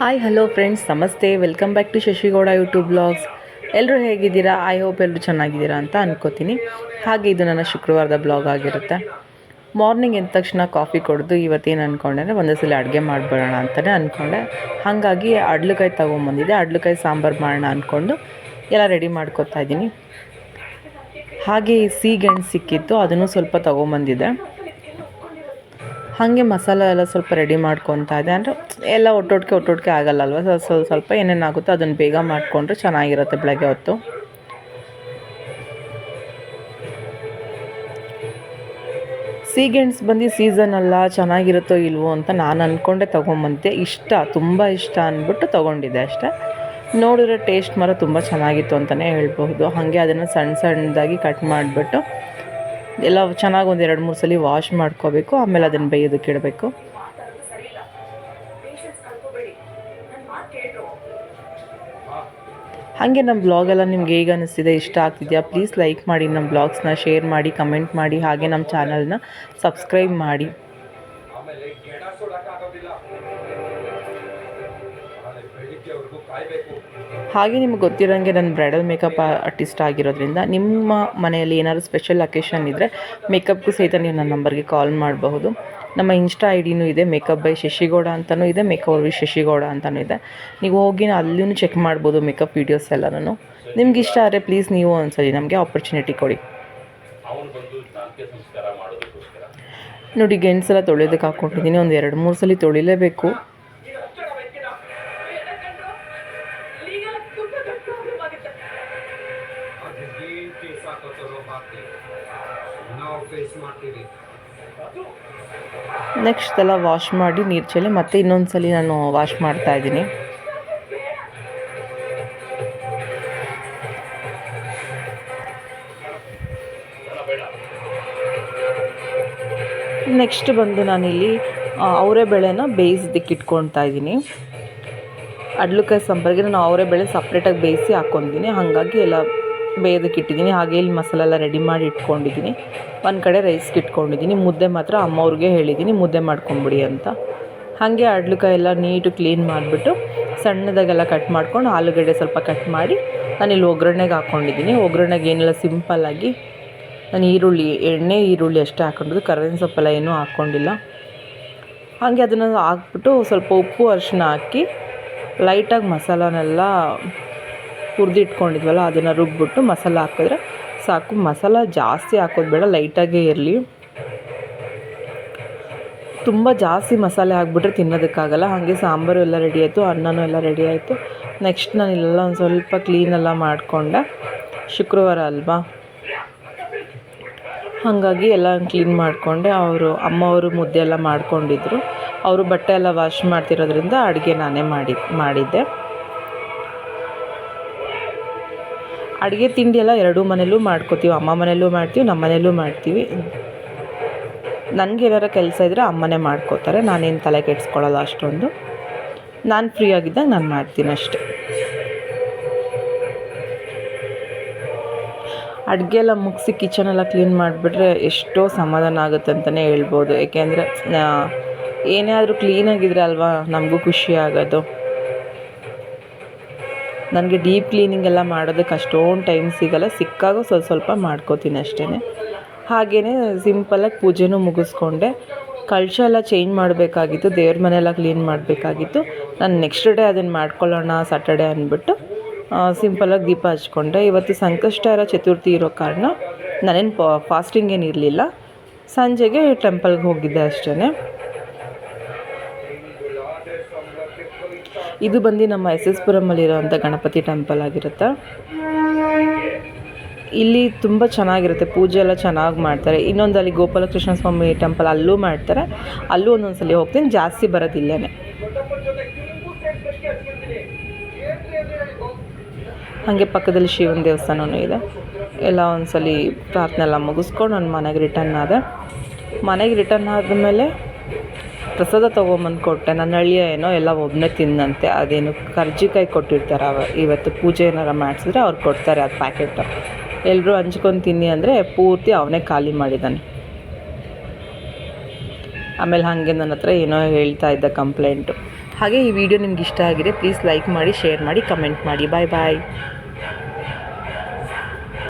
Hi hello friends, ನಮಸ್ತೆ. Welcome back to Shashigowda YouTube blogs. ಎಲ್ಲರೂ ಹೇಗಿದ್ದೀರಾ? ಐ ಹೋಪ್ ಎಲ್ಲರೂ ಚೆನ್ನಾಗಿದ್ದೀರಾ ಅಂತ ಅನ್ಕೋತೀನಿ. ಹಾಗೆ ಇದು ನನ್ನ ಶುಕ್ರವಾರದ ಬ್ಲಾಗ್ ಆಗಿರುತ್ತೆ. ಮಾರ್ನಿಂಗ್ ಎದ್ದ ತಕ್ಷಣ ಕಾಫಿ ಕುಡಿದು ಇವತ್ತೇನು ಅಂದ್ಕೊಂಡೆ ಅಂದರೆ ಒಂದೇ ಸಲ ಅಡುಗೆ ಮಾಡಿಬಿಡೋಣ ಅಂತಲೇ ಅಂದ್ಕೊಂಡೆ. ಹಾಗಾಗಿ ಅಡ್ಲಕಾಯಿ ತೊಗೊಂಬಂದಿದ್ದೆ. ಅಡ್ಲಕಾಯಿ ಸಾಂಬಾರು ಮಾಡೋಣ ಅಂದ್ಕೊಂಡು ಎಲ್ಲ ರೆಡಿ ಮಾಡ್ಕೊತಾ ಇದ್ದೀನಿ. ಹಾಗೆ ಸೀಗೆಣಸು ಸಿಕ್ಕಿತ್ತು, ಅದನ್ನು ಸ್ವಲ್ಪ ತೊಗೊಂಬಂದಿದ್ದೆ. ಹಾಗೆ ಮಸಾಲೆ ಎಲ್ಲ ಸ್ವಲ್ಪ ರೆಡಿ ಮಾಡ್ಕೊತಾ ಇದೆ. ಅಂದರೆ ಎಲ್ಲ ಒಟ್ಟೊಟ್ಟಿಗೆ ಆಗಲ್ಲಲ್ವ, ಸ್ವಲ್ಪ ಏನೇನಾಗುತ್ತೋ ಅದನ್ನು ಬೇಗ ಮಾಡಿಕೊಂಡ್ರೆ ಚೆನ್ನಾಗಿರುತ್ತೆ ಬೆಳಗ್ಗೆ ಹೊತ್ತು. ಸೀಗೆಣಸು ಬಂದು ಸೀಸನ್ ಅಲ್ಲ, ಚೆನ್ನಾಗಿರುತ್ತೋ ಇಲ್ವೋ ಅಂತ ನಾನು ಅಂದ್ಕೊಂಡೆ ತೊಗೊಂಬಂದೆ. ತುಂಬ ಇಷ್ಟ ಅಂದ್ಬಿಟ್ಟು ತೊಗೊಂಡಿದ್ದೆ ಅಷ್ಟೇ. ನೋಡಿದ್ರೆ ಟೇಸ್ಟ್ ಮಾತ್ರ ತುಂಬ ಚೆನ್ನಾಗಿತ್ತು ಅಂತಲೇ ಹೇಳ್ಬಹುದು. ಹಾಗೆ ಅದನ್ನು ಸಣ್ಣದಾಗಿ ಕಟ್ ಮಾಡಿಬಿಟ್ಟು ಎಲ್ಲ ಚೆನ್ನಾಗಿ ಒಂದು 2-3 ಸಲ ವಾಶ್ ಮಾಡ್ಕೋಬೇಕು. ಆಮೇಲೆ ಅದನ್ನು ಬೇಯೋದಕ್ಕೆ ಇಡಬೇಕು. ಹಾಗೆ ನಮ್ಮ ಬ್ಲಾಗೆಲ್ಲ ನಿಮ್ಗೆ ಹೇಗೆ ಅನ್ನಿಸ್ತಿದೆ, ಇಷ್ಟ ಆಗ್ತಿದೆಯಾ? ಪ್ಲೀಸ್ ಲೈಕ್ ಮಾಡಿ, ನಮ್ಮ ಬ್ಲಾಗ್ಸ್ನ ಶೇರ್ ಮಾಡಿ, ಕಮೆಂಟ್ ಮಾಡಿ, ಹಾಗೆ ನಮ್ಮ ಚಾನಲ್ನ ಸಬ್ಸ್ಕ್ರೈಬ್ ಮಾಡಿ. ಹಾಗೆ ನಿಮ್ಗೆ ಗೊತ್ತಿರೋಂಗೆ ನಾನು ಬ್ರೈಡಲ್ ಮೇಕಪ್ ಆರ್ಟಿಸ್ಟ್ ಆಗಿರೋದ್ರಿಂದ ನಿಮ್ಮ ಮನೆಯಲ್ಲಿ ಏನಾದರೂ ಸ್ಪೆಷಲ್ ಅಕೇಶನ್ ಇದ್ದರೆ ಮೇಕಪ್ಗೂ ಸಹಿತ ನೀವು ನನ್ನ ನಂಬರ್ಗೆ ಕಾಲ್ ಮಾಡಬಹುದು. ನಮ್ಮ ಇನ್ಸ್ಟಾ ಐಡಿನೂ ಇದೆ, ಮೇಕಪ್ ಬೈ ಶಶಿಗೌಡ ಅಂತಲೂ ಇದೆ, ಮೇಕಪ್ ಬೈ ಶಶಿಗೌಡ ಅಂತಲೂ ಇದೆ. ನೀವು ಹೋಗಿ ಅಲ್ಲೂ ಚೆಕ್ ಮಾಡ್ಬೋದು ಮೇಕಪ್ ವೀಡಿಯೋಸ್ ಎಲ್ಲನೂ. ನಿಮ್ಗೆ ಇಷ್ಟ ಆದರೆ ಪ್ಲೀಸ್ ನೀವು ಒಂದ್ಸಲಿ ನಮಗೆ ಆಪರ್ಚುನಿಟಿ ಕೊಡಿ. ನೋಡಿ, ಗೆಣಸೆಲ್ಲ ತೊಳೆಯೋದಕ್ಕೆ ಹಾಕ್ಕೊಂಡಿದ್ದೀನಿ. ಒಂದು 2-3 ಸಲ ತೊಳಿಲೇಬೇಕು. ನೆಕ್ಸ್ಟ್ ಎಲ್ಲ ವಾಶ್ ಮಾಡಿ ನೀರು ಚೆಲ್ಲಿ ಮತ್ತೆ ಇನ್ನೊಂದು ಸಲ ನಾನು ವಾಶ್ ಮಾಡ್ತಾಯಿದ್ದೀನಿ. ನೆಕ್ಸ್ಟ್ ಬಂದು ನಾನಿಲ್ಲಿ ಅವರೆಬೇಳೆನ ಬೇಯಿಸೋದಕ್ಕೆ ಇಟ್ಕೊಳ್ತಾ ಇದ್ದೀನಿ. ಅಡ್ಲಕಾಯಿ ಸಾಂಬಾರಿಗೆ ನಾನು ಅವರೆಬೇಳೆ ಸಪ್ರೇಟಾಗಿ ಬೇಯಿಸಿ ಹಾಕ್ಕೊಂಡಿದ್ದೀನಿ. ಹಾಗಾಗಿ ಎಲ್ಲ ಬೇಯೋದಕ್ಕೆ ಇಟ್ಟಿದ್ದೀನಿ. ಹಾಗೆ ಇಲ್ಲಿ ಮಸಾಲೆ ಎಲ್ಲ ರೆಡಿ ಮಾಡಿ ಇಟ್ಕೊಂಡಿದ್ದೀನಿ. ಒಂದು ಕಡೆ ರೈಸ್ಗೆ ಇಟ್ಕೊಂಡಿದ್ದೀನಿ. ಮುದ್ದೆ ಮಾತ್ರ ಅಮ್ಮವ್ರಿಗೆ ಹೇಳಿದ್ದೀನಿ ಮುದ್ದೆ ಮಾಡ್ಕೊಂಬಿಡಿ ಅಂತ. ಹಾಗೆ ಅಡ್ಲಕಾಯಿ ಎಲ್ಲ ನೀಟು ಕ್ಲೀನ್ ಮಾಡಿಬಿಟ್ಟು ಸಣ್ಣದಾಗೆಲ್ಲ ಕಟ್ ಮಾಡ್ಕೊಂಡು ಆಲೂಗಡ್ಡೆ ಸ್ವಲ್ಪ ಕಟ್ ಮಾಡಿ ನಾನಿಲ್ಲಿ ಒಗ್ಗರಣೆಗೆ ಹಾಕ್ಕೊಂಡಿದ್ದೀನಿ. ಒಗ್ಗರಣೆಗೆ ಏನೆಲ್ಲ ಸಿಂಪಲ್ಲಾಗಿ ನಾನು ಈರುಳ್ಳಿ ಅಷ್ಟೇ ಹಾಕ್ಕೊಂಡಿದ್ದು, ಕರ್ಬೇವಿನ ಸೊಪ್ಪೆಲ್ಲ ಏನೂ ಹಾಕ್ಕೊಂಡಿಲ್ಲ. ಹಾಗೆ ಅದನ್ನು ಹಾಕ್ಬಿಟ್ಟು ಸ್ವಲ್ಪ ಉಪ್ಪು ಅರಿಶಿನ ಹಾಕಿ ಲೈಟಾಗಿ ಮಸಾಲನೆಲ್ಲ ಹುರಿದಿಟ್ಕೊಂಡಿದ್ವಲ್ಲ ಅದನ್ನು ರುಬ್ಬಿಬಿಟ್ಟು ಮಸಾಲ ಹಾಕಿದ್ರೆ ಸಾಕು. ಮಸಾಲ ಜಾಸ್ತಿ ಹಾಕೋದು ಬೇಡ, ಲೈಟಾಗೇ ಇರಲಿ. ತುಂಬ ಜಾಸ್ತಿ ಮಸಾಲೆ ಹಾಕ್ಬಿಟ್ರೆ ತಿನ್ನೋದಕ್ಕಾಗಲ್ಲ. ಹಾಗೆ ಸಾಂಬಾರು ಎಲ್ಲ ರೆಡಿ ಆಯಿತು, ಅನ್ನನೂ ಎಲ್ಲ ರೆಡಿ ಆಯಿತು. ನೆಕ್ಸ್ಟ್ ನಾನು ಇಲ್ಲೆಲ್ಲ ಒಂದು ಸ್ವಲ್ಪ ಕ್ಲೀನೆಲ್ಲ ಮಾಡಿಕೊಂಡೆ. ಶುಕ್ರವಾರ ಅಲ್ವಾ, ಹಾಗಾಗಿ ಎಲ್ಲ ಕ್ಲೀನ್ ಮಾಡಿಕೊಂಡೆ. ಅಮ್ಮವರು ಮುದ್ದೆ ಎಲ್ಲ ಮಾಡ್ಕೊಂಡಿದ್ರು. ಅವರು ಬಟ್ಟೆ ಎಲ್ಲ ವಾಶ್ ಮಾಡ್ತಿರೋದ್ರಿಂದ ಅಡುಗೆ ನಾನೇ ಮಾಡಿದ್ದೆ. ಅಡುಗೆ ತಿಂಡಿ ಎಲ್ಲ ಎರಡೂ ಮನೇಲೂ ಮಾಡ್ಕೋತೀವಿ. ಅಮ್ಮ ಮನೇಲೂ ಮಾಡ್ತೀವಿ, ನಮ್ಮ ಮನೇಲೂ ಮಾಡ್ತೀವಿ. ನನಗೆ ಏನಾರ ಕೆಲಸ ಇದ್ದರೆ ಅಮ್ಮನೇ ಮಾಡ್ಕೋತಾರೆ. ನಾನೇನು ತಲೆ ಕೆಡಿಸ್ಕೊಳ್ಳಲ್ಲ ಅಷ್ಟೊಂದು. ನಾನು ಫ್ರೀ ಆಗಿದ್ದಾಗ ನಾನು ಮಾಡ್ತೀನಿ ಅಷ್ಟೆ. ಅಡುಗೆ ಎಲ್ಲ ಮುಗಿಸಿ ಕಿಚನೆಲ್ಲ ಕ್ಲೀನ್ ಮಾಡಿಬಿಟ್ರೆ ಎಷ್ಟೋ ಸಮಾಧಾನ ಆಗುತ್ತೆ ಅಂತಲೇ ಹೇಳ್ಬೋದು. ಏಕೆಂದರೆ ಏನೇ ಆದರೂ ಕ್ಲೀನಾಗಿದ್ದರೆ ಅಲ್ವಾ ನಮಗೂ ಖುಷಿ ಆಗೋದು. ನನಗೆ ಡೀಪ್ ಕ್ಲೀನಿಂಗ್ ಎಲ್ಲ ಮಾಡೋದಕ್ಕೆ ಅಷ್ಟೊಂದು ಟೈಮ್ ಸಿಗೋಲ್ಲ. ಸಿಕ್ಕಾಗ ಸ್ವಲ್ಪ ಮಾಡ್ಕೋತೀನಿ ಅಷ್ಟೇ. ಹಾಗೆಯೇ ಸಿಂಪಲಾಗಿ ಪೂಜೆನೂ ಮುಗಿಸ್ಕೊಂಡೆ. ಕಳಶ ಎಲ್ಲ ಚೇಂಜ್ ಮಾಡಬೇಕಾಗಿತ್ತು, ದೇವ್ರ ಮನೆಯೆಲ್ಲ ಕ್ಲೀನ್ ಮಾಡಬೇಕಾಗಿತ್ತು. ನಾನು ನೆಕ್ಸ್ಟ್ ಡೇ ಅದನ್ನು ಮಾಡ್ಕೊಳ್ಳೋಣ ಸ್ಯಾಟರ್ಡೆ ಅಂದ್ಬಿಟ್ಟು ಸಿಂಪಲಾಗಿ ದೀಪ ಹಚ್ಕೊಂಡೆ. ಇವತ್ತು ಸಂಕಷ್ಟಹರ ಚತುರ್ಥಿ ಇರೋ ಕಾರಣ ನಾನೇನು ಫಾಸ್ಟಿಂಗ್ ಏನು ಇರಲಿಲ್ಲ. ಸಂಜೆಗೆ ಟೆಂಪಲ್ಗೆ ಹೋಗಿದ್ದೆ ಅಷ್ಟೇ. ಇದು ಬಂದು ನಮ್ಮ SS ಪುರಮಲ್ಲಿರೋವಂಥ ಗಣಪತಿ ಟೆಂಪಲ್ ಆಗಿರುತ್ತೆ. ಇಲ್ಲಿ ತುಂಬ ಚೆನ್ನಾಗಿರುತ್ತೆ, ಪೂಜೆ ಎಲ್ಲ ಚೆನ್ನಾಗಿ ಮಾಡ್ತಾರೆ. ಇನ್ನೊಂದು ಅಲ್ಲಿ ಗೋಪಾಲಕೃಷ್ಣ ಸ್ವಾಮಿ ಟೆಂಪಲ್ ಅಲ್ಲೂ ಮಾಡ್ತಾರೆ. ಅಲ್ಲೂ ಒಂದೊಂದು ಸಲ ಹೋಗ್ತೀನಿ, ಜಾಸ್ತಿ ಬರೋದಿಲ್ಲೇ. ಹಾಗೆ ಪಕ್ಕದಲ್ಲಿ ಶಿವನ ದೇವಸ್ಥಾನವೂ ಇದೆ. ಎಲ್ಲ ಒಂದು ಸಲ ಪ್ರಾರ್ಥನೆ ಎಲ್ಲ ಮುಗಿಸ್ಕೊಂಡು ನಾನು ಮನೆಗೆ ರಿಟರ್ನ್ ಆದೆ. ಮನೆಗೆ ರಿಟರ್ನ್ ಆದಮೇಲೆ ಪ್ರಸಾದ ತೊಗೊಂಬಂದು ಕೊಟ್ಟೆ. ನನ್ನ ಅಳಿಯ ಏನೋ ಎಲ್ಲ ಒಬ್ಬನೇ ತಿನ್ನಂತೆ. ಅದೇನು ಕರ್ಜಿಕಾಯಿ ಕೊಟ್ಟಿರ್ತಾರೆ, ಇವತ್ತು ಪೂಜೆ ಏನಾರು ಮಾಡಿಸಿದ್ರೆ ಅವ್ರು ಕೊಡ್ತಾರೆ ಅದು ಪ್ಯಾಕೆಟ್. ಎಲ್ಲರೂ ಹಂಚ್ಕೊಂಡು ತಿನ್ನಿ ಅಂದರೆ ಪೂರ್ತಿ ಅವನೇ ಖಾಲಿ ಮಾಡಿದ್ದಾನೆ. ಆಮೇಲೆ ಹಾಗೆ ನನ್ನ ಹತ್ರ ಏನೋ ಹೇಳ್ತಾ ಇದ್ದ ಕಂಪ್ಲೇಂಟು. ಹಾಗೆ ಈ ವಿಡಿಯೋ ನಿಮ್ಗೆ ಇಷ್ಟ ಆಗಿದೆ ಪ್ಲೀಸ್ ಲೈಕ್ ಮಾಡಿ, ಶೇರ್ ಮಾಡಿ, ಕಮೆಂಟ್ ಮಾಡಿ. ಬಾಯ್ ಬಾಯ್.